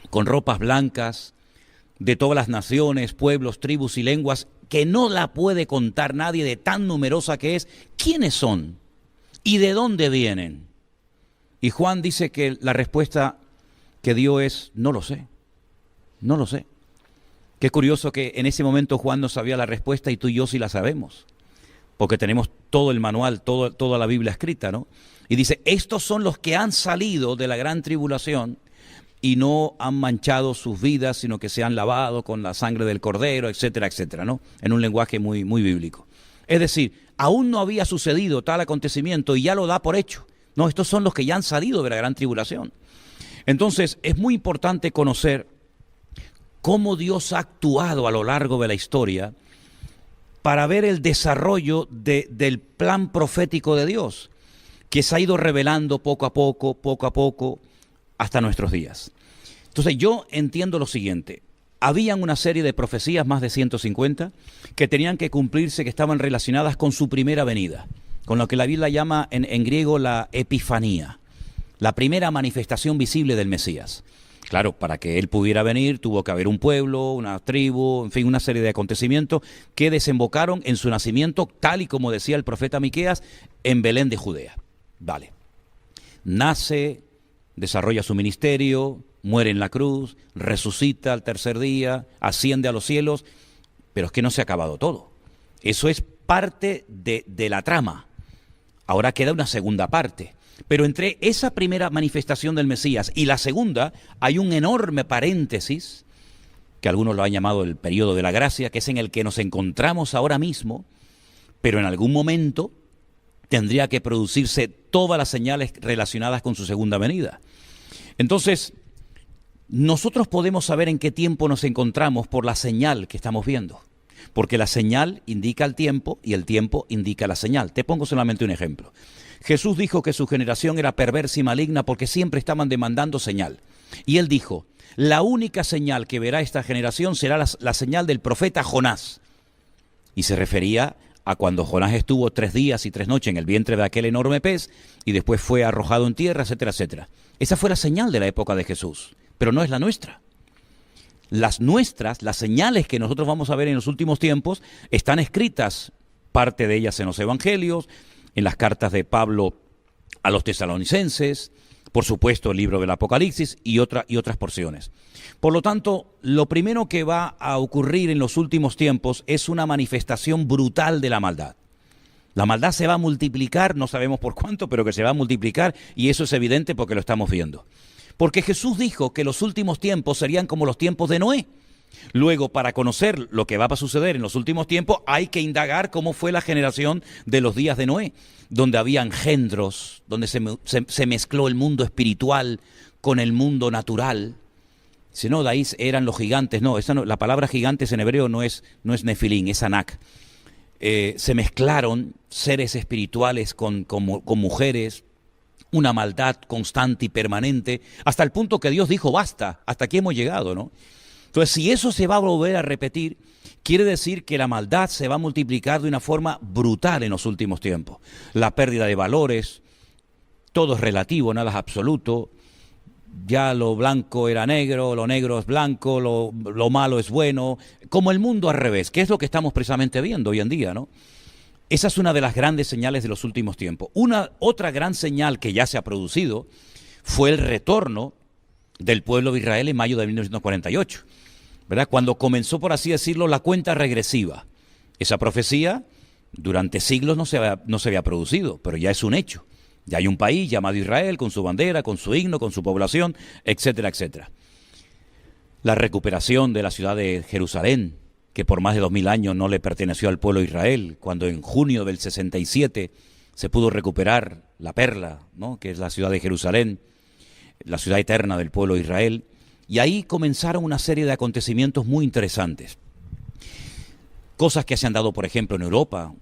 con ropas blancas, de todas las naciones, pueblos, tribus y lenguas, que no la puede contar nadie de tan numerosa que es. ¿Quiénes son? ¿Y de dónde vienen? Y Juan dice que la respuesta que dio es, no lo sé, no lo sé. Qué curioso que en ese momento Juan no sabía la respuesta y tú y yo sí la sabemos, porque tenemos todo el manual, toda la Biblia escrita, ¿no? Y dice, estos son los que han salido de la gran tribulación y no han manchado sus vidas, sino que se han lavado con la sangre del Cordero, etcétera, etcétera, ¿no? En un lenguaje muy, muy bíblico. Es decir, aún no había sucedido tal acontecimiento y ya lo da por hecho. No, estos son los que ya han salido de la gran tribulación. Entonces, es muy importante conocer cómo Dios ha actuado a lo largo de la historia para ver el desarrollo del plan profético de Dios, que se ha ido revelando poco a poco, hasta nuestros días. Entonces yo entiendo lo siguiente, habían una serie de profecías, más de 150, que tenían que cumplirse, que estaban relacionadas con su primera venida, con lo que la Biblia llama en griego la epifanía, la primera manifestación visible del Mesías. Claro, para que él pudiera venir tuvo que haber un pueblo, una tribu, en fin, una serie de acontecimientos que desembocaron en su nacimiento, tal y como decía el profeta Miqueas, en Belén de Judea. Vale. Nace, desarrolla su ministerio, muere en la cruz, resucita al tercer día, asciende a los cielos, pero es que no se ha acabado todo. Eso es parte de la trama. Ahora queda una segunda parte. Pero entre esa primera manifestación del Mesías y la segunda hay un enorme paréntesis, que algunos lo han llamado el periodo de la gracia, que es en el que nos encontramos ahora mismo, pero en algún momento tendría que producirse todas las señales relacionadas con su segunda venida. Entonces, nosotros podemos saber en qué tiempo nos encontramos por la señal que estamos viendo, porque la señal indica el tiempo y el tiempo indica la señal. Te pongo solamente un ejemplo. Jesús dijo que su generación era perversa y maligna porque siempre estaban demandando señal. Y él dijo, la única señal que verá esta generación será la señal del profeta Jonás. Y se refería a cuando Jonás estuvo 3 días y 3 noches en el vientre de aquel enorme pez y después fue arrojado en tierra, etcétera, etcétera. Esa fue la señal de la época de Jesús, pero no es la nuestra. Las nuestras, las señales que nosotros vamos a ver en los últimos tiempos, están escritas, parte de ellas en los evangelios, en las cartas de Pablo a los tesalonicenses, por supuesto el libro del Apocalipsis y otras porciones. Por lo tanto, lo primero que va a ocurrir en los últimos tiempos es una manifestación brutal de la maldad. La maldad se va a multiplicar, no sabemos por cuánto, pero que se va a multiplicar, y eso es evidente porque lo estamos viendo. Porque Jesús dijo que los últimos tiempos serían como los tiempos de Noé. Luego, para conocer lo que va a suceder en los últimos tiempos, hay que indagar cómo fue la generación de los días de Noé, donde había engendros, donde se mezcló el mundo espiritual con el mundo natural. Si no, de ahí eran los gigantes. No, la palabra gigantes en hebreo no es nefilín, es anak. Se mezclaron seres espirituales con mujeres, una maldad constante y permanente, hasta el punto que Dios dijo, basta, hasta aquí hemos llegado, ¿no? Entonces, si eso se va a volver a repetir, quiere decir que la maldad se va a multiplicar de una forma brutal en los últimos tiempos. La pérdida de valores, todo es relativo, nada es absoluto. Ya lo blanco era negro, lo negro es blanco, lo malo es bueno, como el mundo al revés, que es lo que estamos precisamente viendo hoy en día, ¿no? Esa es una de las grandes señales de los últimos tiempos. Otra gran señal que ya se ha producido fue el retorno del pueblo de Israel en mayo de 1948, ¿verdad? Cuando comenzó, por así decirlo, la cuenta regresiva. Esa profecía durante siglos no se había producido, pero ya es un hecho. Ya hay un país llamado Israel, con su bandera, con su himno, con su población, etcétera, etcétera. La recuperación de la ciudad de Jerusalén, que por más de 2000 años no le perteneció al pueblo de Israel, cuando en junio del 67 se pudo recuperar la perla, ¿no?, que es la ciudad de Jerusalén, la ciudad eterna del pueblo de Israel, y ahí comenzaron una serie de acontecimientos muy interesantes. Cosas que se han dado, por ejemplo, en Europa,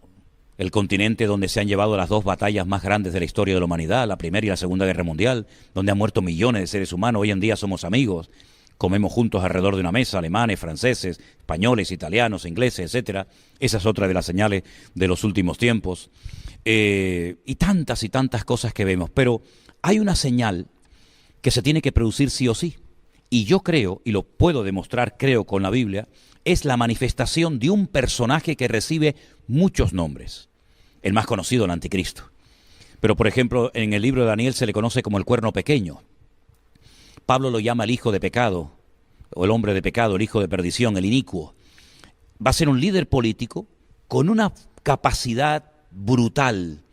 el continente donde se han llevado las 2 batallas más grandes de la historia de la humanidad, la Primera y la Segunda Guerra Mundial, donde han muerto millones de seres humanos. Hoy en día somos amigos, comemos juntos alrededor de una mesa, alemanes, franceses, españoles, italianos, ingleses, etcétera. Esa es otra de las señales de los últimos tiempos. Y tantas cosas que vemos. Pero hay una señal que se tiene que producir sí o sí, y yo creo, y lo puedo demostrar, creo, con la Biblia, es la manifestación de un personaje que recibe muchos nombres. El más conocido, el anticristo. Pero, por ejemplo, en el libro de Daniel se le conoce como el cuerno pequeño. Pablo lo llama el hijo de pecado, o el hombre de pecado, el hijo de perdición, el inicuo. Va a ser un líder político con una capacidad brutal,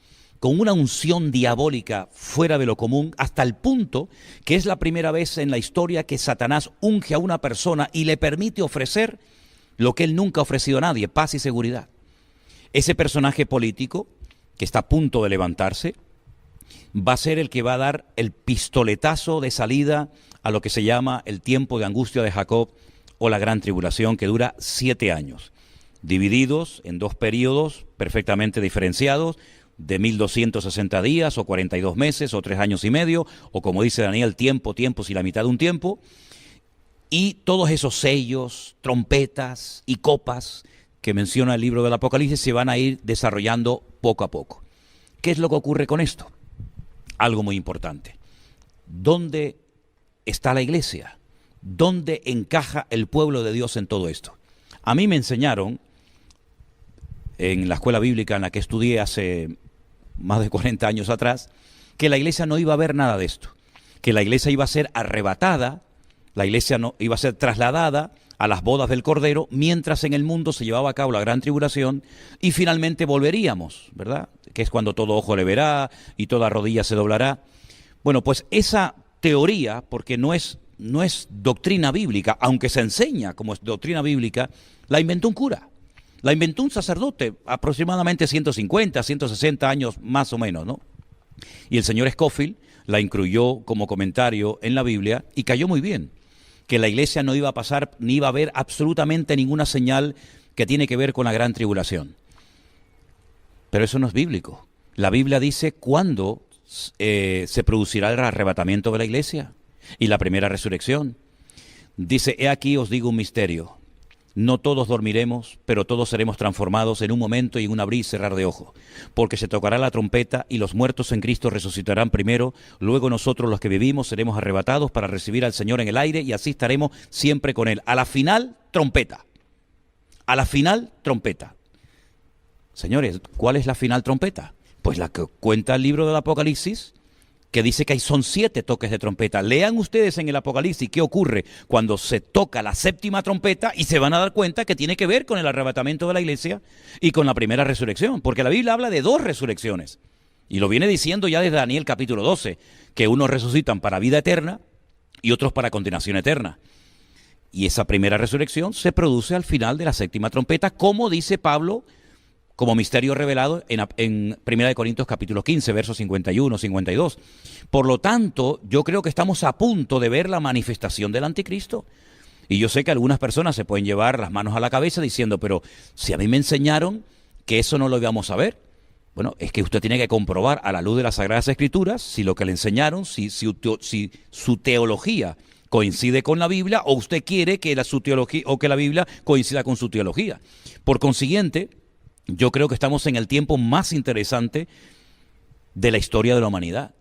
con una unción diabólica fuera de lo común, hasta el punto que es la primera vez en la historia que Satanás unge a una persona y le permite ofrecer lo que él nunca ha ofrecido a nadie, paz y seguridad. Ese personaje político, que está a punto de levantarse, va a ser el que va a dar el pistoletazo de salida a lo que se llama el tiempo de angustia de Jacob o la gran tribulación, que dura 7 años, divididos en 2 periodos perfectamente diferenciados, de 1260 días o 42 meses o 3 años y medio, o como dice Daniel, tiempos y la mitad de un tiempo, y todos esos sellos, trompetas y copas que menciona el libro del Apocalipsis se van a ir desarrollando poco a poco. ¿Qué es lo que ocurre con esto? Algo muy importante. ¿Dónde está la iglesia? ¿Dónde encaja el pueblo de Dios en todo esto? A mí me enseñaron, en la escuela bíblica en la que estudié hace más de 40 años atrás, que la iglesia no iba a ver nada de esto, que la iglesia iba a ser arrebatada, la iglesia no iba a ser trasladada a las bodas del Cordero, mientras en el mundo se llevaba a cabo la gran tribulación y finalmente volveríamos, ¿verdad? Que es cuando todo ojo le verá y toda rodilla se doblará. Bueno, pues esa teoría, porque no es doctrina bíblica, aunque se enseña como es doctrina bíblica, la inventó un cura. La inventó un sacerdote, aproximadamente 150, 160 años más o menos, ¿no? Y el señor Scofield la incluyó como comentario en la Biblia y cayó muy bien, que la iglesia no iba a pasar, ni iba a haber absolutamente ninguna señal que tiene que ver con la gran tribulación. Pero eso no es bíblico. La Biblia dice cuándo se producirá el arrebatamiento de la iglesia y la primera resurrección. Dice, he aquí os digo un misterio. No todos dormiremos, pero todos seremos transformados en un momento y en un abrir y cerrar de ojos, porque se tocará la trompeta y los muertos en Cristo resucitarán primero, luego nosotros los que vivimos seremos arrebatados para recibir al Señor en el aire y así estaremos siempre con Él. A la final, trompeta. A la final, trompeta. Señores, ¿cuál es la final trompeta? Pues la que cuenta el libro del Apocalipsis, que dice que son 7 toques de trompeta. Lean ustedes en el Apocalipsis qué ocurre cuando se toca la 7ª trompeta y se van a dar cuenta que tiene que ver con el arrebatamiento de la iglesia y con la primera resurrección, porque la Biblia habla de 2 resurrecciones. Y lo viene diciendo ya desde Daniel capítulo 12, que unos resucitan para vida eterna y otros para condenación eterna. Y esa primera resurrección se produce al final de la 7ª trompeta, como dice Pablo, como misterio revelado en 1 Corintios capítulo 15, versos 51, 52. Por lo tanto, yo creo que estamos a punto de ver la manifestación del anticristo. Y yo sé que algunas personas se pueden llevar las manos a la cabeza diciendo, pero si a mí me enseñaron que eso no lo íbamos a ver. Bueno, es que usted tiene que comprobar a la luz de las Sagradas Escrituras si lo que le enseñaron, si su teología coincide con la Biblia o usted quiere que su teología o que la Biblia coincida con su teología. Por consiguiente, yo creo que estamos en el tiempo más interesante de la historia de la humanidad,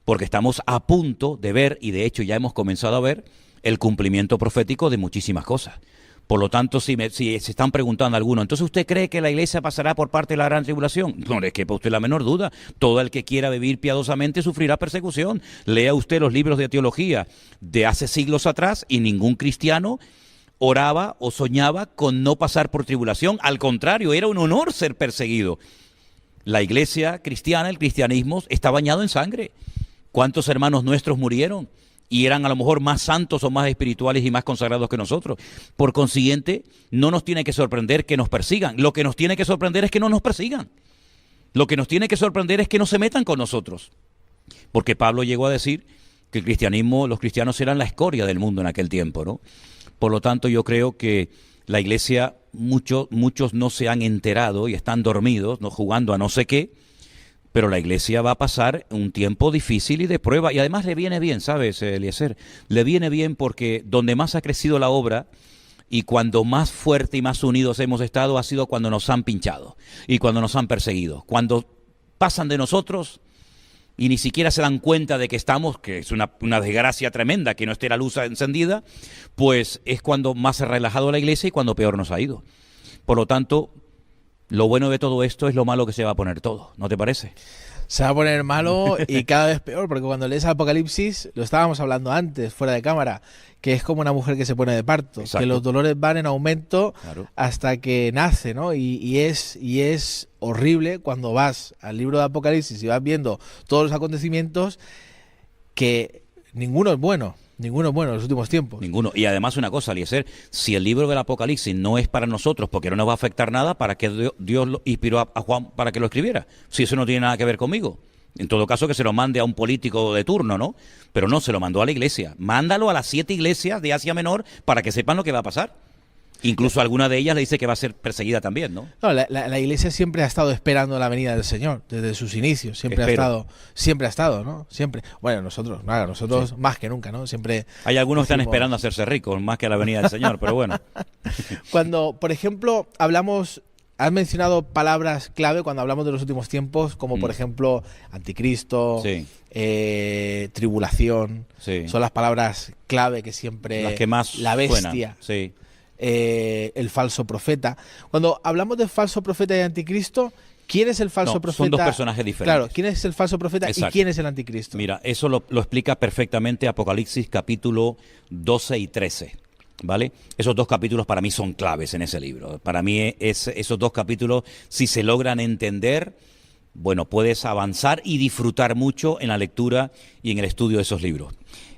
porque estamos a punto de ver, y de hecho ya hemos comenzado a ver, el cumplimiento profético de muchísimas cosas. Por lo tanto, si se están preguntando algunos, ¿entonces usted cree que la iglesia pasará por parte de la gran tribulación? No le quepa usted la menor duda. Todo el que quiera vivir piadosamente sufrirá persecución. Lea usted los libros de teología de hace siglos atrás y ningún cristiano oraba o soñaba con no pasar por tribulación. Al contrario, era un honor ser perseguido. La iglesia cristiana, el cristianismo, está bañado en sangre. ¿Cuántos hermanos nuestros murieron? Y eran a lo mejor más santos o más espirituales y más consagrados que nosotros. Por consiguiente, no nos tiene que sorprender que nos persigan. Lo que nos tiene que sorprender es que no nos persigan. Lo que nos tiene que sorprender es que no se metan con nosotros. Porque Pablo llegó a decir que el cristianismo, los cristianos eran la escoria del mundo en aquel tiempo, ¿no? Por lo tanto, yo creo que la iglesia, muchos no se han enterado y están dormidos, no jugando a no sé qué, pero la iglesia va a pasar un tiempo difícil y de prueba. Y además le viene bien, ¿sabes, Eliezer? Le viene bien porque donde más ha crecido la obra y cuando más fuerte y más unidos hemos estado ha sido cuando nos han pinchado y cuando nos han perseguido. Cuando pasan de nosotros y ni siquiera se dan cuenta de que estamos, que es una desgracia tremenda que no esté la luz encendida, pues es cuando más se ha relajado la iglesia y cuando peor nos ha ido. Por lo tanto, lo bueno de todo esto es lo malo que se va a poner todo, ¿no te parece? Se va a poner malo y cada vez peor, porque cuando lees Apocalipsis, lo estábamos hablando antes, fuera de cámara, que es como una mujer que se pone de parto, Exacto. que los dolores van en aumento Claro. hasta que nace, ¿no? Y es horrible cuando vas al libro de Apocalipsis y vas viendo todos los acontecimientos, que ninguno es bueno en los últimos tiempos. Ninguno. Y además una cosa, Eliezer, si el libro del Apocalipsis no es para nosotros porque no nos va a afectar nada, ¿para qué Dios lo inspiró a Juan para que lo escribiera? Si eso no tiene nada que ver conmigo. En todo caso, que se lo mande a un político de turno, ¿no? Pero no, se lo mandó a la iglesia. Mándalo a las 7 iglesias de Asia Menor para que sepan lo que va a pasar. Incluso alguna de ellas le dice que va a ser perseguida también, ¿no? No, la iglesia siempre ha estado esperando la venida del Señor, desde sus inicios, siempre ha estado, ¿no? Siempre. Bueno, nosotros sí, más que nunca, ¿no? Siempre. Hay algunos que están esperando a hacerse ricos, más que a la venida del Señor, pero bueno. Cuando, por ejemplo, has mencionado palabras clave cuando hablamos de los últimos tiempos, como por ejemplo, anticristo, Sí. Tribulación, Sí. son las palabras clave que siempre. Las que más la bestia. suenan. Sí. El falso profeta. Cuando hablamos de falso profeta y anticristo, ¿quién es el falso profeta? Son dos personajes diferentes. Claro, ¿quién es el falso profeta Exacto. y quién es el anticristo? Mira, eso lo explica perfectamente Apocalipsis capítulo 12 y 13, ¿vale? Esos dos capítulos para mí son claves en ese libro. Para mí esos dos capítulos, si se logran entender, bueno, puedes avanzar y disfrutar mucho en la lectura y en el estudio de esos libros.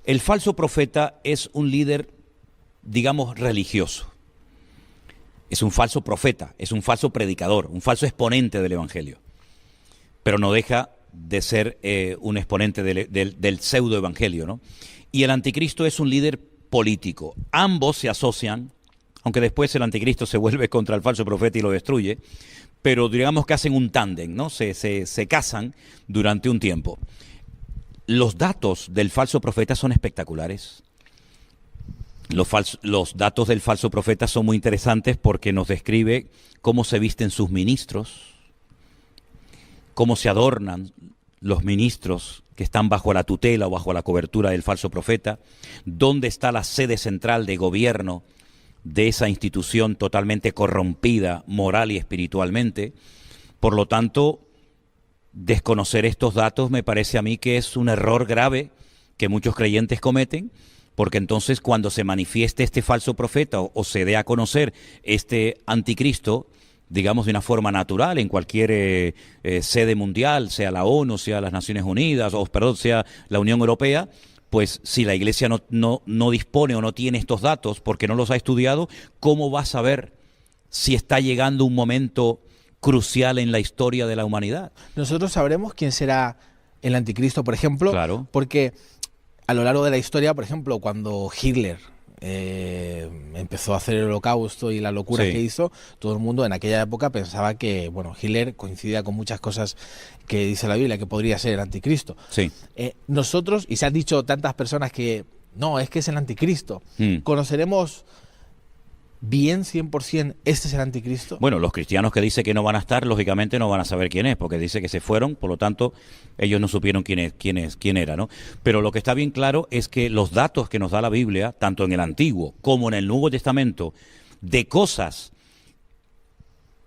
El falso profeta es un líder, digamos, religioso. Es un falso profeta, es un falso predicador, un falso exponente del Evangelio. Pero no deja de ser un exponente del pseudo-evangelio, ¿no? Y el anticristo es un líder político. Ambos se asocian, aunque después el anticristo se vuelve contra el falso profeta y lo destruye, pero digamos que hacen un tándem, ¿no? Se casan durante un tiempo. Los datos del falso profeta son espectaculares. Los datos del falso profeta son muy interesantes porque nos describe cómo se visten sus ministros, cómo se adornan los ministros que están bajo la tutela o bajo la cobertura del falso profeta, dónde está la sede central de gobierno de esa institución totalmente corrompida moral y espiritualmente. Por lo tanto, desconocer estos datos me parece a mí que es un error grave que muchos creyentes cometen, porque entonces cuando se manifieste este falso profeta o se dé a conocer este anticristo, digamos de una forma natural en cualquier sede mundial, sea la ONU, sea las Naciones Unidas, sea la Unión Europea, pues si la Iglesia no dispone o no tiene estos datos porque no los ha estudiado, ¿cómo va a saber si está llegando un momento crucial en la historia de la humanidad? Nosotros sabremos quién será el anticristo, por ejemplo, Claro. porque a lo largo de la historia, por ejemplo, cuando Hitler empezó a hacer el holocausto y la locura que hizo, todo el mundo en aquella época pensaba que, bueno, Hitler coincidía con muchas cosas que dice la Biblia, que podría ser el anticristo. Sí. Nosotros, y se han dicho tantas personas que no, es que es el anticristo, ¿conoceremos bien 100% este es el anticristo? Bueno, los cristianos que dicen que no van a estar, lógicamente no van a saber quién es, porque dice que se fueron, por lo tanto, ellos no supieron quién era, ¿no? Pero lo que está bien claro es que los datos que nos da la Biblia, tanto en el Antiguo como en el Nuevo Testamento, de cosas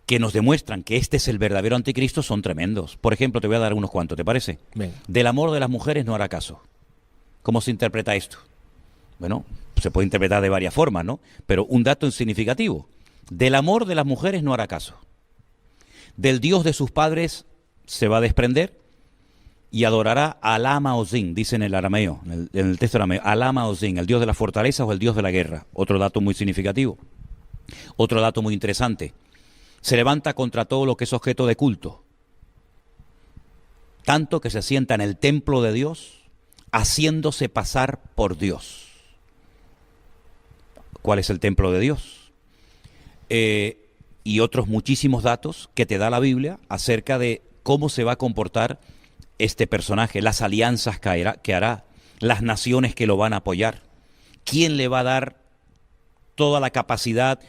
que nos demuestran que este es el verdadero anticristo, son tremendos. Por ejemplo, te voy a dar unos cuantos, ¿te parece? Venga. Del amor de las mujeres no hará caso. ¿Cómo se interpreta esto? Bueno, se puede interpretar de varias formas, ¿no? Pero un dato significativo. Del amor de las mujeres no hará caso. Del Dios de sus padres se va a desprender y adorará a Alama Ozin, dice en el arameo, en el texto arameo, Alama Ozin, el Dios de la fortaleza o el Dios de la guerra. Otro dato muy significativo. Otro dato muy interesante. Se levanta contra todo lo que es objeto de culto. Tanto que se sienta en el templo de Dios, haciéndose pasar por Dios. ¿Cuál es el templo de Dios? Y otros muchísimos datos que te da la Biblia acerca de cómo se va a comportar este personaje, las alianzas que hará, las naciones que lo van a apoyar, quién le va a dar toda la capacidad,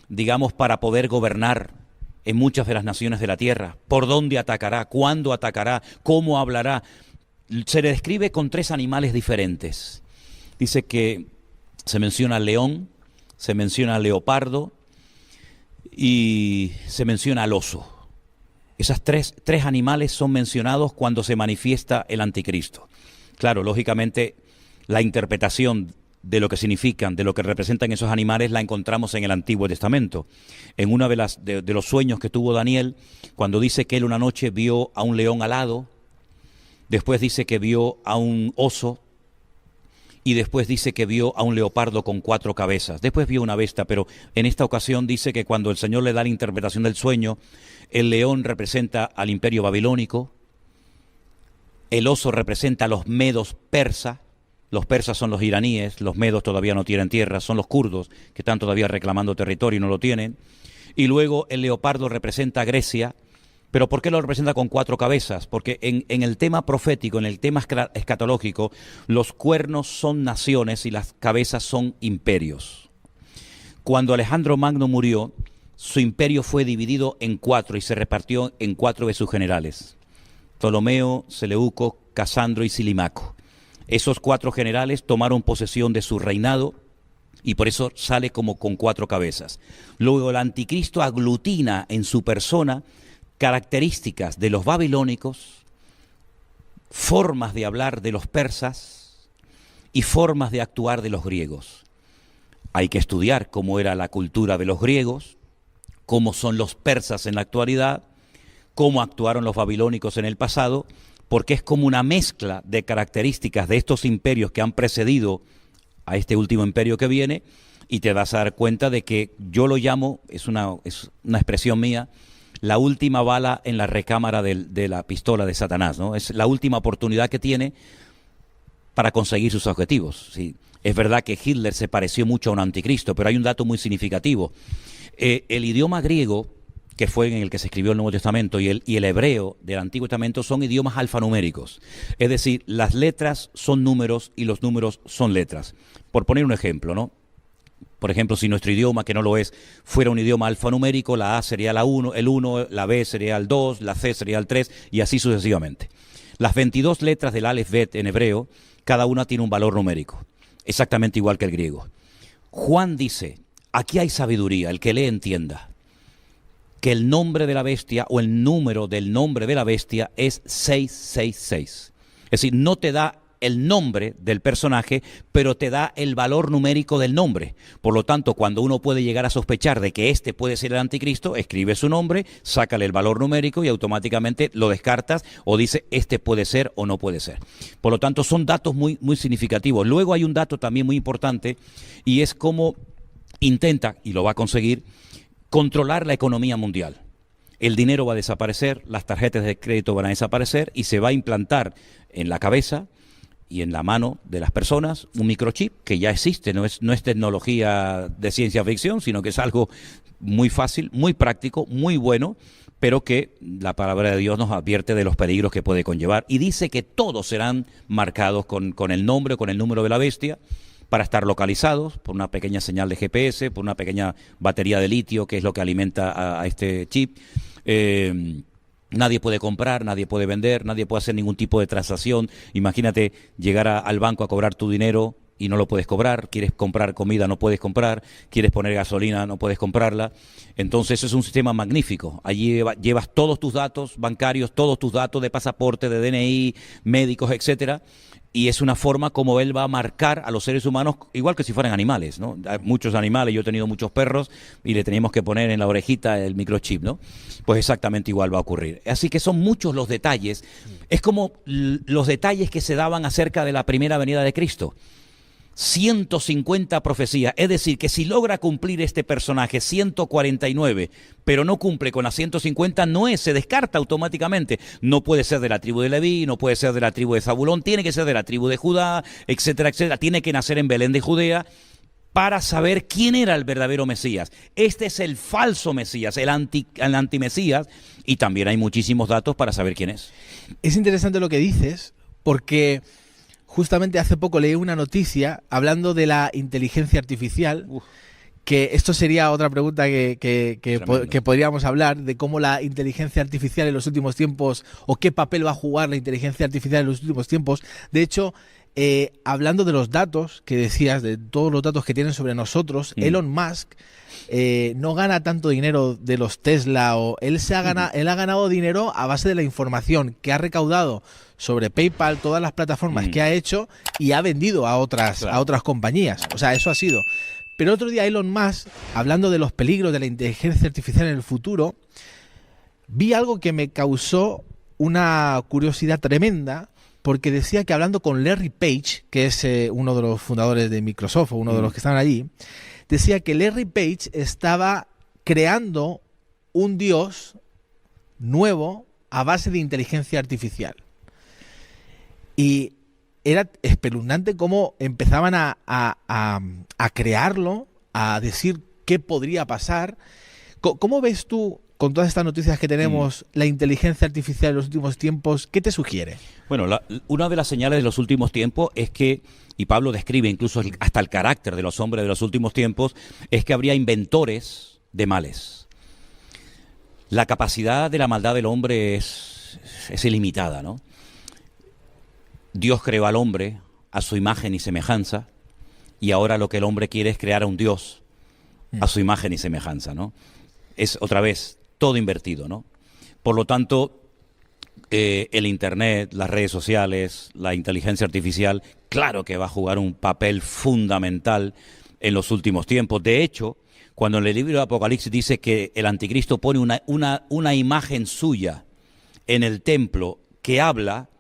digamos, para poder gobernar en muchas de las naciones de la tierra, por dónde atacará, cuándo atacará, cómo hablará. se le describe con 3 animales diferentes. Dice que se menciona al león, se menciona al leopardo y se menciona al oso. Esas tres animales son mencionados cuando se manifiesta el anticristo. Claro, lógicamente, la interpretación de lo que significan, de lo que representan esos animales, la encontramos en el Antiguo Testamento. En uno de los sueños que tuvo Daniel, cuando dice que él una noche vio a un león alado, después dice que vio a un oso, y después dice que vio a un leopardo con 4 cabezas. Después vio una bestia, pero en esta ocasión dice que cuando el Señor le da la interpretación del sueño, el león representa al imperio babilónico, el oso representa a los medos persas. Los persas son los iraníes, los medos todavía no tienen tierra, son los kurdos que están todavía reclamando territorio y no lo tienen. Y luego el leopardo representa a Grecia. ¿Pero por qué lo representa con 4 cabezas? Porque en el tema profético, en el tema escatológico, los cuernos son naciones y las cabezas son imperios. Cuando Alejandro Magno murió, su imperio fue dividido en 4 y se repartió en 4 de sus generales: Ptolomeo, Seleuco, Casandro y Silimaco. Esos 4 generales tomaron posesión de su reinado y por eso sale como con 4 cabezas. Luego el anticristo aglutina en su persona características de los babilónicos, formas de hablar de los persas y formas de actuar de los griegos. Hay que estudiar cómo era la cultura de los griegos, cómo son los persas en la actualidad, cómo actuaron los babilónicos en el pasado, porque es como una mezcla de características de estos imperios que han precedido a este último imperio que viene, y te vas a dar cuenta de que yo lo llamo, es una expresión mía, la última bala en la recámara de la pistola de Satanás, ¿no? Es la última oportunidad que tiene para conseguir sus objetivos. Sí. Es verdad que Hitler se pareció mucho a un anticristo, pero hay un dato muy significativo. El idioma griego, que fue en el que se escribió el Nuevo Testamento, y el hebreo del Antiguo Testamento son idiomas alfanuméricos. Es decir, las letras son números y los números son letras. Por poner un ejemplo, ¿no? Por ejemplo, si nuestro idioma, que no lo es, fuera un idioma alfanumérico, la A sería el 1, la B sería el 2, la C sería el 3, y así sucesivamente. Las 22 letras del Aleph Bet en hebreo, cada una tiene un valor numérico, exactamente igual que el griego. Juan dice, aquí hay sabiduría, el que lee entienda, que el nombre de la bestia o el número del nombre de la bestia es 666. Es decir, no te da el nombre del personaje, pero te da el valor numérico del nombre. Por lo tanto, cuando uno puede llegar a sospechar de que este puede ser el anticristo, escribe su nombre, sácale el valor numérico y automáticamente lo descartas o dice este puede ser o no puede ser. Por lo tanto, son datos muy, muy significativos. Luego hay un dato también muy importante y es cómo intenta, y lo va a conseguir, controlar la economía mundial. El dinero va a desaparecer, las tarjetas de crédito van a desaparecer y se va a implantar en la cabeza y en la mano de las personas un microchip que ya existe, no es tecnología de ciencia ficción, sino que es algo muy fácil, muy práctico, muy bueno, pero que la palabra de Dios nos advierte de los peligros que puede conllevar. Y dice que todos serán marcados con el nombre o con el número de la bestia para estar localizados por una pequeña señal de GPS, por una pequeña batería de litio, que es lo que alimenta a este chip. Nadie puede comprar, nadie puede vender, nadie puede hacer ningún tipo de transacción. Imagínate llegar al banco a cobrar tu dinero y no lo puedes cobrar. Quieres comprar comida, no puedes comprar. Quieres poner gasolina, no puedes comprarla. Entonces es un sistema magnífico. Allí llevas todos tus datos bancarios, todos tus datos de pasaporte, de DNI, médicos, etcétera. Y es una forma como él va a marcar a los seres humanos, igual que si fueran animales, ¿no? Hay muchos animales, yo he tenido muchos perros y le teníamos que poner en la orejita el microchip, ¿no? Pues exactamente igual va a ocurrir. Así que son muchos los detalles. Es como los detalles que se daban acerca de la primera venida de Cristo. 150 profecías, es decir, que si logra cumplir este personaje 149, pero no cumple con las 150, se descarta automáticamente. No puede ser de la tribu de Leví, no puede ser de la tribu de Zabulón, tiene que ser de la tribu de Judá, etcétera, etcétera. Tiene que nacer en Belén de Judea para saber quién era el verdadero Mesías. Este es el falso Mesías, el antimesías, y también hay muchísimos datos para saber quién es. Es interesante lo que dices, porque justamente hace poco leí una noticia hablando de la inteligencia artificial que esto sería otra pregunta que podríamos hablar, de cómo la inteligencia artificial en los últimos tiempos, o qué papel va a jugar la inteligencia artificial en los últimos tiempos. De hecho, hablando de los datos que decías, de todos los datos que tienen sobre nosotros, Elon Musk no gana tanto dinero de los Tesla, él ha ganado dinero a base de la información que ha recaudado sobre PayPal, todas las plataformas que ha hecho, y ha vendido a otras compañías. O sea, eso ha sido. Pero otro día Elon Musk, hablando de los peligros de la inteligencia artificial en el futuro, vi algo que me causó una curiosidad tremenda, porque decía que, hablando con Larry Page, que es uno de los fundadores de Microsoft, o uno de los que estaban allí, decía que Larry Page estaba creando un dios nuevo a base de inteligencia artificial. Y era espeluznante cómo empezaban a crearlo, a decir qué podría pasar. ¿Cómo ves tú, con todas estas noticias que tenemos, la inteligencia artificial en los últimos tiempos? ¿Qué te sugiere? Bueno, una de las señales de los últimos tiempos es que, y Pablo describe incluso hasta el carácter de los hombres de los últimos tiempos, es que habría inventores de males. La capacidad de la maldad del hombre es ilimitada, ¿no? Dios creó al hombre a su imagen y semejanza, y ahora lo que el hombre quiere es crear a un Dios a su imagen y semejanza, ¿no? Es, otra vez, todo invertido, ¿no? Por lo tanto, el Internet, las redes sociales, la inteligencia artificial, claro que va a jugar un papel fundamental en los últimos tiempos. De hecho, cuando en el libro de Apocalipsis dice que el anticristo pone una imagen suya en el templo que habla,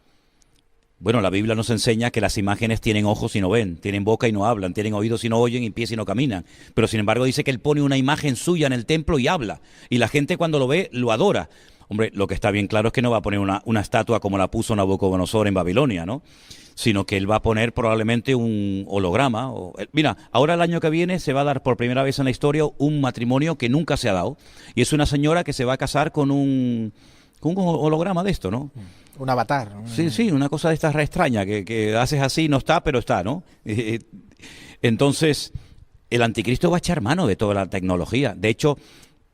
bueno, la Biblia nos enseña que las imágenes tienen ojos y no ven, tienen boca y no hablan, tienen oídos y no oyen, y pies y no caminan. Pero sin embargo dice que él pone una imagen suya en el templo y habla. Y la gente, cuando lo ve, lo adora. Hombre, lo que está bien claro es que no va a poner una estatua como la puso Nabucodonosor en Babilonia, ¿no? Sino que él va a poner probablemente un holograma. Mira, ahora el año que viene se va a dar por primera vez en la historia un matrimonio que nunca se ha dado. Y es una señora que se va a casar con un holograma de esto, ¿no? Un avatar. Sí, una cosa de estas re extraña, que haces así, no está, pero está, ¿no? Entonces, el anticristo va a echar mano de toda la tecnología. De hecho,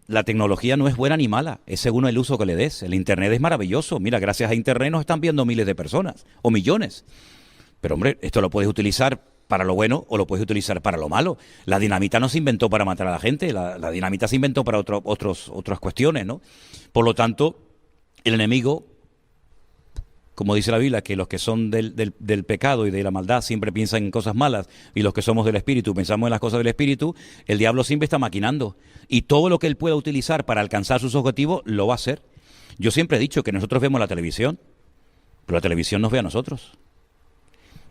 la tecnología no es buena ni mala, es según el uso que le des. El Internet es maravilloso. Mira, gracias a Internet nos están viendo miles de personas, o millones. Pero, hombre, esto lo puedes utilizar para lo bueno o lo puedes utilizar para lo malo. La dinamita no se inventó para matar a la gente, la dinamita se inventó para otras cuestiones, ¿no? Por lo tanto, el enemigo, como dice la Biblia, que los que son del pecado y de la maldad siempre piensan en cosas malas, y los que somos del Espíritu pensamos en las cosas del Espíritu, el diablo siempre está maquinando. Y todo lo que él pueda utilizar para alcanzar sus objetivos, lo va a hacer. Yo siempre he dicho que nosotros vemos la televisión, pero la televisión nos ve a nosotros.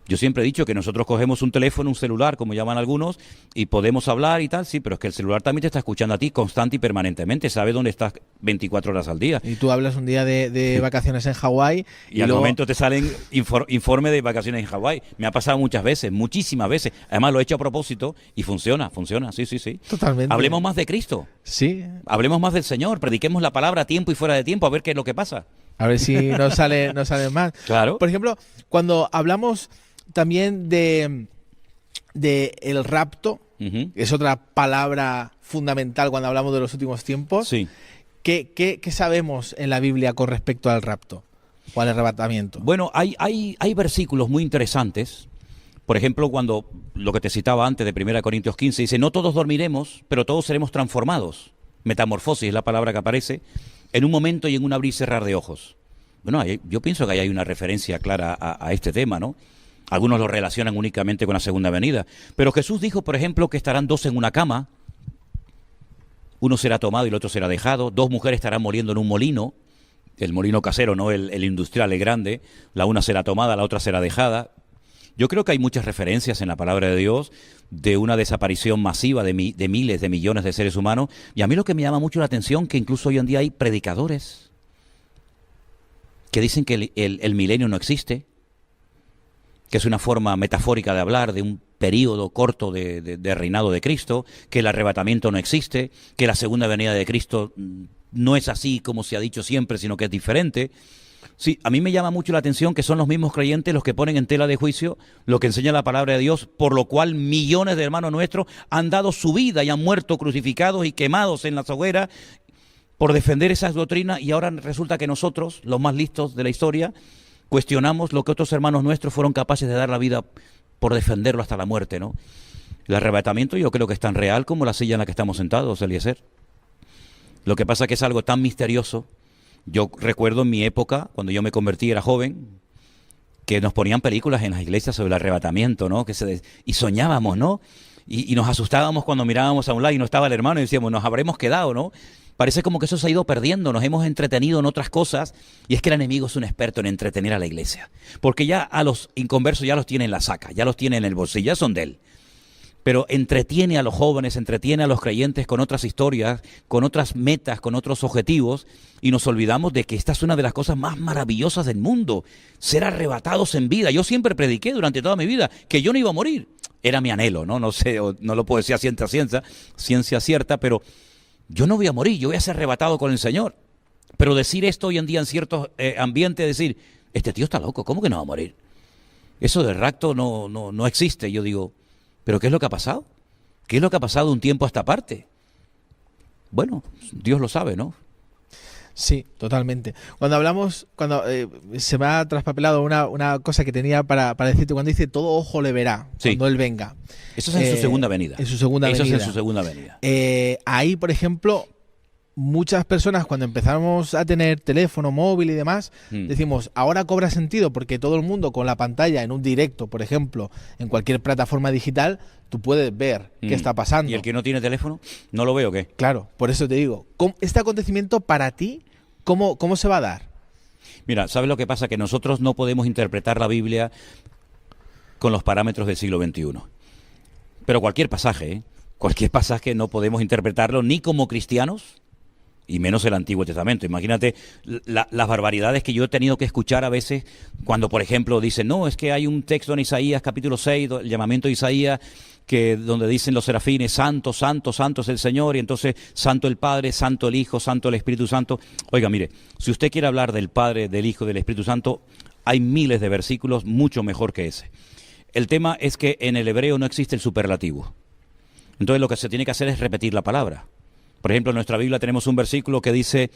Yo siempre he dicho que nosotros cogemos un teléfono, un celular, como llaman algunos, y podemos hablar y tal, sí, pero es que el celular también te está escuchando a ti constante y permanentemente, sabe dónde estás 24 horas al día. Y tú hablas un día de vacaciones en Hawái y al luego momento te salen informe de vacaciones en Hawái. Me ha pasado muchas veces, muchísimas veces. Además lo he hecho a propósito y funciona, sí. Totalmente. Hablemos más de Cristo. Sí. Hablemos más del Señor, prediquemos la palabra a tiempo y fuera de tiempo, a ver qué es lo que pasa. A ver si no sale más. Claro. Por ejemplo, cuando hablamos también de el rapto, es otra palabra fundamental cuando hablamos de los últimos tiempos. Sí. ¿Qué sabemos en la Biblia con respecto al rapto o al arrebatamiento? Bueno, hay versículos muy interesantes. Por ejemplo, cuando lo que te citaba antes de 1 Corintios 15, dice, no todos dormiremos, pero todos seremos transformados. Metamorfosis es la palabra que aparece, en un momento y en un abrir y cerrar de ojos. Bueno, yo pienso que ahí hay una referencia clara a este tema, ¿no? Algunos lo relacionan únicamente con la segunda venida. Pero Jesús dijo, por ejemplo, que estarán dos en una cama. Uno será tomado y el otro será dejado. Dos mujeres estarán moliendo en un molino. El molino casero, no el industrial, el grande. La una será tomada, la otra será dejada. Yo creo que hay muchas referencias en la palabra de Dios de una desaparición masiva de miles, de millones de seres humanos. Y a mí lo que me llama mucho la atención, que incluso hoy en día hay predicadores que dicen que el milenio no existe, que es una forma metafórica de hablar de un periodo corto de reinado de Cristo, que el arrebatamiento no existe, que la segunda venida de Cristo no es así como se ha dicho siempre, sino que es diferente. Sí, a mí me llama mucho la atención que son los mismos creyentes los que ponen en tela de juicio lo que enseña la palabra de Dios, por lo cual millones de hermanos nuestros han dado su vida y han muerto crucificados y quemados en las hogueras por defender esas doctrinas, y ahora resulta que nosotros, los más listos de la historia, cuestionamos lo que otros hermanos nuestros fueron capaces de dar la vida por defenderlo hasta la muerte, ¿no? El arrebatamiento yo creo que es tan real como la silla en la que estamos sentados, Eliezer. Lo que pasa es que es algo tan misterioso. Yo recuerdo en mi época, cuando yo me convertí, era joven, que nos ponían películas en las iglesias sobre el arrebatamiento, ¿no? Y soñábamos, ¿no? Y nos asustábamos cuando mirábamos a un lado y no estaba el hermano y decíamos, nos habremos quedado, ¿no? Parece como que eso se ha ido perdiendo, nos hemos entretenido en otras cosas, y es que el enemigo es un experto en entretener a la iglesia, porque ya a los inconversos ya los tiene en la saca, ya los tiene en el bolsillo, ya son de él. Pero entretiene a los jóvenes, entretiene a los creyentes con otras historias, con otras metas, con otros objetivos, y nos olvidamos de que esta es una de las cosas más maravillosas del mundo, ser arrebatados en vida. Yo siempre prediqué durante toda mi vida que yo no iba a morir. Era mi anhelo, ¿no? No sé, no lo puedo decir a ciencia cierta, pero yo no voy a morir, yo voy a ser arrebatado con el Señor. Pero decir esto hoy en día en ciertos ambientes, decir, este tío está loco, ¿cómo que no va a morir? Eso del rapto no existe. Yo digo, ¿pero qué es lo que ha pasado? ¿Qué es lo que ha pasado un tiempo a esta parte? Bueno, Dios lo sabe, ¿no? Sí, totalmente. Cuando hablamos, se me ha traspapelado una cosa que tenía para decirte, cuando dice todo ojo le verá, sí, cuando Él venga. Eso es en su segunda venida. En su segunda venida. Eso es en su segunda venida. Ahí, por ejemplo, muchas personas cuando empezamos a tener teléfono móvil y demás, decimos, ahora cobra sentido porque todo el mundo con la pantalla en un directo, por ejemplo, en cualquier plataforma digital, tú puedes ver qué está pasando. ¿Y el que no tiene teléfono? ¿No lo veo o qué? Claro, por eso te digo, este acontecimiento para ti, ¿cómo se va a dar? Mira, ¿sabes lo que pasa? Que nosotros no podemos interpretar la Biblia con los parámetros del siglo XXI. Pero cualquier pasaje no podemos interpretarlo ni como cristianos, y menos el Antiguo Testamento. Imagínate las barbaridades que yo he tenido que escuchar a veces cuando, por ejemplo, dicen, no, es que hay un texto en Isaías, capítulo 6, el llamamiento de Isaías, donde dicen los serafines, santo, santo, santo es el Señor, y entonces santo el Padre, santo el Hijo, santo el Espíritu Santo. Oiga, mire, si usted quiere hablar del Padre, del Hijo, del Espíritu Santo, hay miles de versículos mucho mejor que ese. El tema es que en el hebreo no existe el superlativo. Entonces lo que se tiene que hacer es repetir la palabra. Por ejemplo, en nuestra Biblia tenemos un versículo que dice,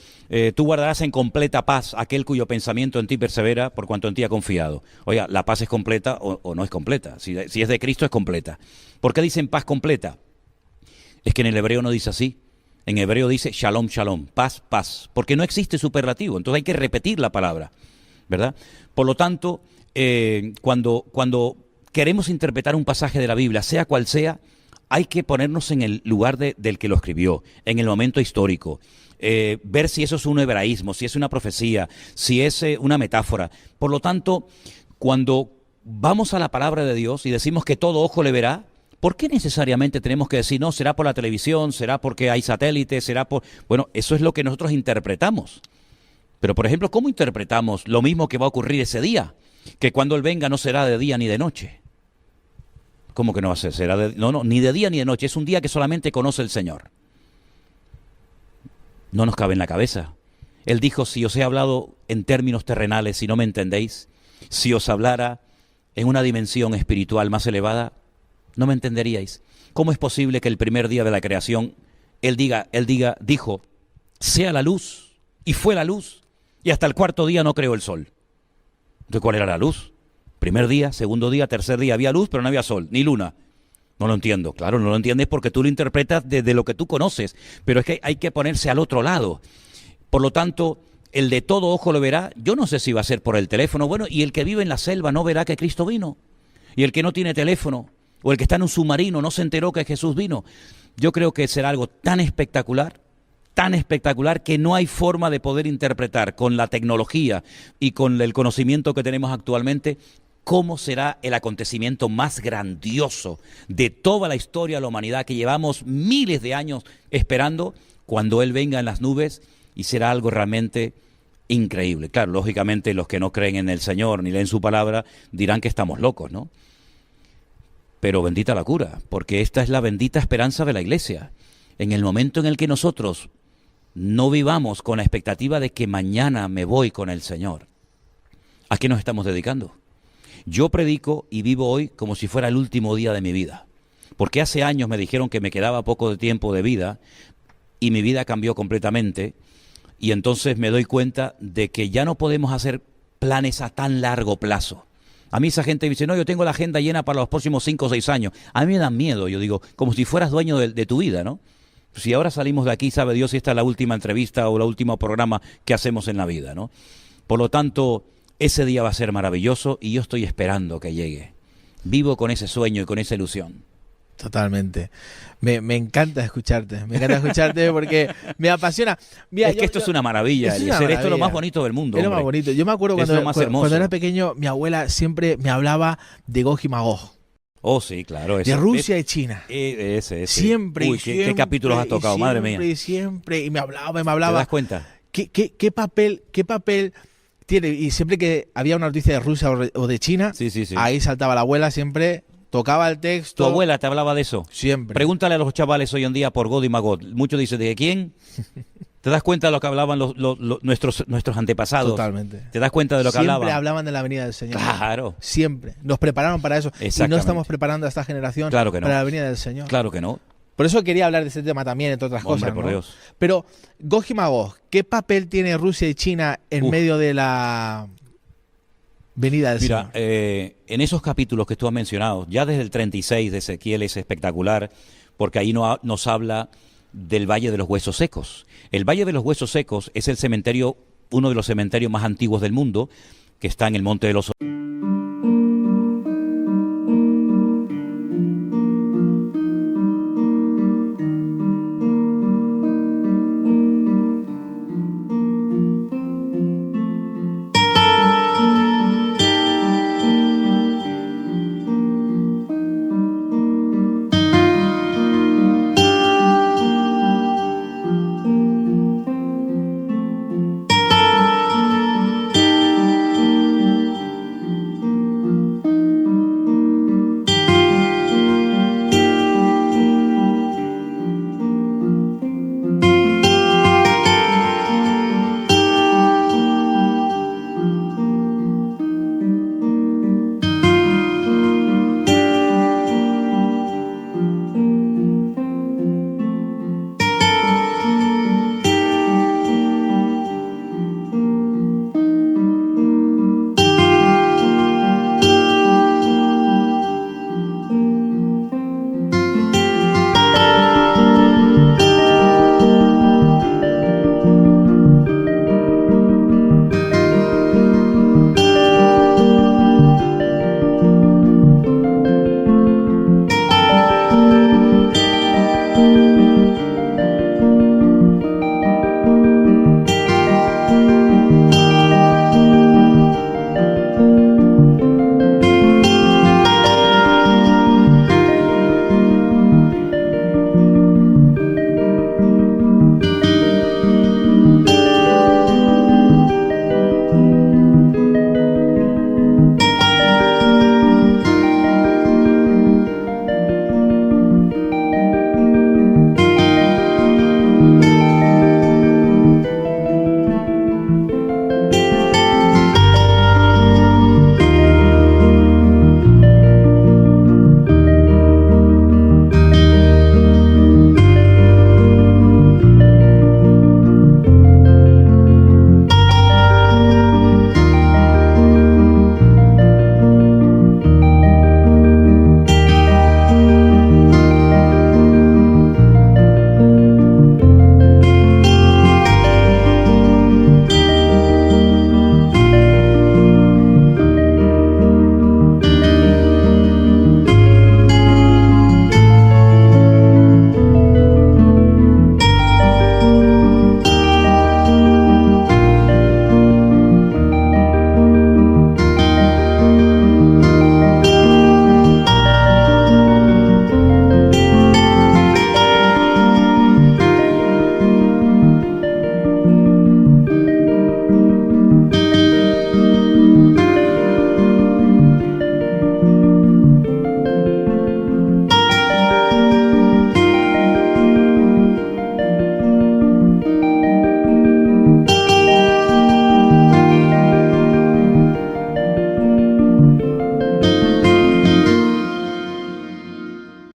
tú guardarás en completa paz aquel cuyo pensamiento en ti persevera, por cuanto en ti ha confiado. Oiga, ¿la paz es completa o no es completa? Si es de Cristo, es completa. ¿Por qué dicen paz completa? Es que en el hebreo no dice así. En hebreo dice shalom, shalom, paz, paz. Porque no existe superlativo, entonces hay que repetir la palabra, ¿verdad? Por lo tanto, cuando queremos interpretar un pasaje de la Biblia, sea cual sea, hay que ponernos en el lugar del que lo escribió, en el momento histórico, ver si eso es un hebraísmo, si es una profecía, si es una metáfora. Por lo tanto, cuando vamos a la palabra de Dios y decimos que todo ojo le verá, ¿por qué necesariamente tenemos que decir, no, será por la televisión, será porque hay satélites, será por...? Bueno, eso es lo que nosotros interpretamos. Pero, por ejemplo, ¿cómo interpretamos lo mismo que va a ocurrir ese día? Que cuando Él venga no será de día ni de noche. ¿Cómo que no va a ser? No, ni de día ni de noche. Es un día que solamente conoce el Señor. No nos cabe en la cabeza. Él dijo, si os he hablado en términos terrenales, si no me entendéis, si os hablara en una dimensión espiritual más elevada, no me entenderíais. ¿Cómo es posible que el primer día de la creación, Él dijo, sea la luz, y fue la luz, y hasta el cuarto día no creó el sol? Entonces, ¿cuál era la luz? Primer día, segundo día, tercer día, había luz, pero no había sol, ni luna. No lo entiendo. Claro, no lo entiendes porque tú lo interpretas desde lo que tú conoces, pero es que hay que ponerse al otro lado. Por lo tanto, el de todo ojo lo verá. Yo no sé si va a ser por el teléfono. Bueno, y el que vive en la selva no verá que Cristo vino. Y el que no tiene teléfono, o el que está en un submarino, no se enteró que Jesús vino. Yo creo que será algo tan espectacular que no hay forma de poder interpretar con la tecnología y con el conocimiento que tenemos actualmente cómo será el acontecimiento más grandioso de toda la historia de la humanidad que llevamos miles de años esperando cuando Él venga en las nubes, y será algo realmente increíble. Claro, lógicamente los que no creen en el Señor ni leen su palabra dirán que estamos locos, ¿no? Pero bendita la cura, porque esta es la bendita esperanza de la Iglesia. En el momento en el que nosotros no vivamos con la expectativa de que mañana me voy con el Señor, ¿A qué nos estamos dedicando? Yo predico y vivo hoy como si fuera el último día de mi vida. Porque hace años me dijeron que me quedaba poco de tiempo de vida y mi vida cambió completamente. Y entonces me doy cuenta de que ya no podemos hacer planes a tan largo plazo. A mí esa gente me dice, no, yo tengo la agenda llena para los próximos 5 o 6 años. A mí me dan miedo, yo digo, como si fueras dueño de tu vida, ¿no? Si ahora salimos de aquí, sabe Dios si esta es la última entrevista o el último programa que hacemos en la vida, ¿no? Por lo tanto, ese día va a ser maravilloso y yo estoy esperando que llegue. Vivo con ese sueño y con esa ilusión. Totalmente. Me encanta escucharte porque me apasiona. Mira, es que esto es una maravilla, Eliezer, esto es lo más bonito del mundo. Es lo más bonito. Yo me acuerdo cuando era pequeño, mi abuela siempre me hablaba de Gog y Magog. Oh, sí, claro. De Rusia y China. Ese. Siempre. Uy, ¿qué capítulos has tocado? Madre mía. Siempre. Y me hablaba. ¿Te das cuenta? ¿Qué papel tiene? Y siempre que había una noticia de Rusia o de China, sí. ahí saltaba la abuela, siempre tocaba el texto. ¿Tu abuela te hablaba de eso? Siempre. Pregúntale a los chavales hoy en día por Gog y Magog. Muchos dicen, ¿de quién? ¿Te das cuenta de lo que hablaban nuestros antepasados? Totalmente. ¿Te das cuenta de lo que hablaban? Siempre hablaban de la venida del Señor. Claro. Siempre. Nos prepararon para eso. Y no estamos preparando a esta generación claro que no. para la venida del Señor. Claro que no. Por eso quería hablar de este tema también, entre otras cosas, por ¿no? Dios. Pero, Gog y Magog, ¿qué papel tiene Rusia y China en medio de la venida del Señor? En esos capítulos que tú has mencionado, ya desde el 36 de Ezequiel es espectacular, porque ahí nos habla del Valle de los Huesos Secos. El Valle de los Huesos Secos es el cementerio, uno de los cementerios más antiguos del mundo, que está en el Monte de los Olivos.